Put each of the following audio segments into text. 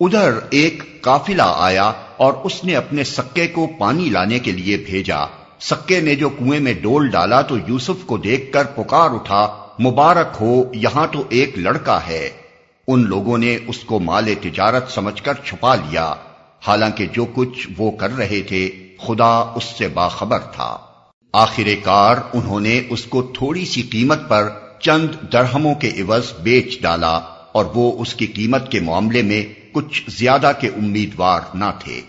ادھر ایک قافلہ آیا اور اس نے اپنے سکے کو پانی لانے کے لیے بھیجا۔ سکے نے جو کنویں میں ڈول ڈالا تو یوسف کو دیکھ کر پکار اٹھا، مبارک ہو، یہاں تو ایک لڑکا ہے۔ ان لوگوں نے اس کو مال تجارت سمجھ کر چھپا لیا، حالانکہ جو کچھ وہ کر رہے تھے خدا اس سے باخبر تھا۔ آخر کار انہوں نے اس کو تھوڑی سی قیمت پر چند درہموں کے عوض بیچ ڈالا، اور وہ اس کی قیمت کے معاملے میں کچھ زیادہ کے امیدوار نہ تھے۔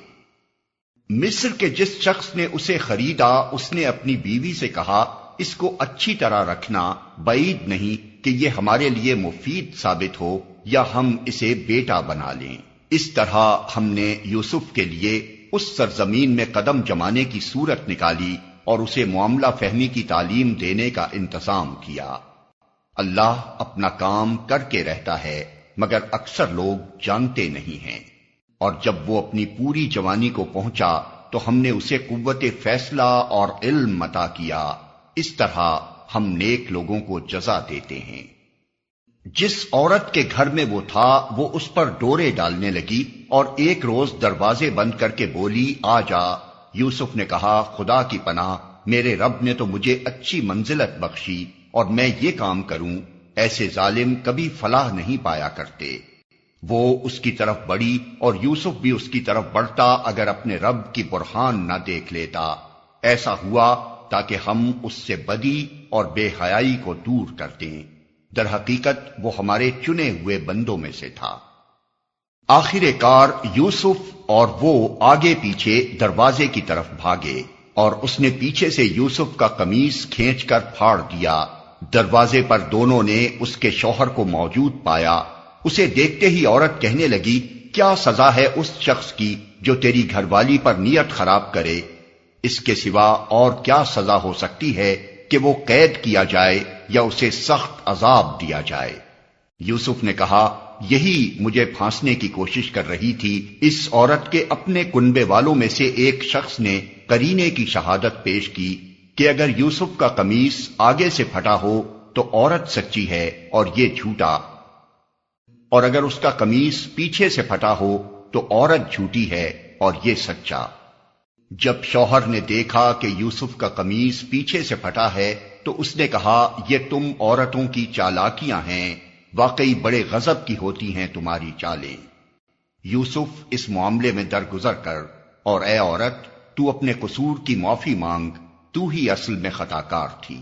مصر کے جس شخص نے اسے خریدا اس نے اپنی بیوی سے کہا، اس کو اچھی طرح رکھنا، بعید نہیں کہ یہ ہمارے لیے مفید ثابت ہو یا ہم اسے بیٹا بنا لیں۔ اس طرح ہم نے یوسف کے لیے اس سرزمین میں قدم جمانے کی صورت نکالی اور اسے معاملہ فہمی کی تعلیم دینے کا انتظام کیا۔ اللہ اپنا کام کر کے رہتا ہے، مگر اکثر لوگ جانتے نہیں ہیں۔ اور جب وہ اپنی پوری جوانی کو پہنچا تو ہم نے اسے قوت فیصلہ اور علم عطا کیا۔ اس طرح ہم نیک لوگوں کو جزا دیتے ہیں۔ جس عورت کے گھر میں وہ تھا وہ اس پر ڈورے ڈالنے لگی اور ایک روز دروازے بند کر کے بولی، آ جا۔ یوسف نے کہا، خدا کی پناہ، میرے رب نے تو مجھے اچھی منزلت بخشی اور میں یہ کام کروں، ایسے ظالم کبھی فلاح نہیں پایا کرتے۔ وہ اس کی طرف بڑھی اور یوسف بھی اس کی طرف بڑھتا اگر اپنے رب کی برہان نہ دیکھ لیتا۔ ایسا ہوا تاکہ ہم اس سے بدی اور بے حیائی کو دور کر دیں۔ در حقیقت وہ ہمارے چنے ہوئے بندوں میں سے تھا۔ آخر کار یوسف اور وہ آگے پیچھے دروازے کی طرف بھاگے، اور اس نے پیچھے سے یوسف کا قمیص کھینچ کر پھاڑ دیا۔ دروازے پر دونوں نے اس کے شوہر کو موجود پایا۔ اسے دیکھتے ہی عورت کہنے لگی، کیا سزا ہے اس شخص کی جو تیری گھر والی پر نیت خراب کرے؟ اس کے سوا اور کیا سزا ہو سکتی ہے کہ وہ قید کیا جائے یا اسے سخت عذاب دیا جائے؟ یوسف نے کہا، یہی مجھے پھانسنے کی کوشش کر رہی تھی۔ اس عورت کے اپنے کنبے والوں میں سے ایک شخص نے قرینے کی شہادت پیش کی کہ اگر یوسف کا قمیص آگے سے پھٹا ہو تو عورت سچی ہے اور یہ جھوٹا، اور اگر اس کا قمیص پیچھے سے پھٹا ہو تو عورت جھوٹی ہے اور یہ سچا۔ جب شوہر نے دیکھا کہ یوسف کا قمیص پیچھے سے پھٹا ہے تو اس نے کہا، یہ تم عورتوں کی چالاکیاں ہیں، واقعی بڑے غضب کی ہوتی ہیں تمہاری چالیں۔ یوسف اس معاملے میں درگزر کر، اور اے عورت، تو اپنے قصور کی معافی مانگ، تو ہی اصل میں خطا کار تھی۔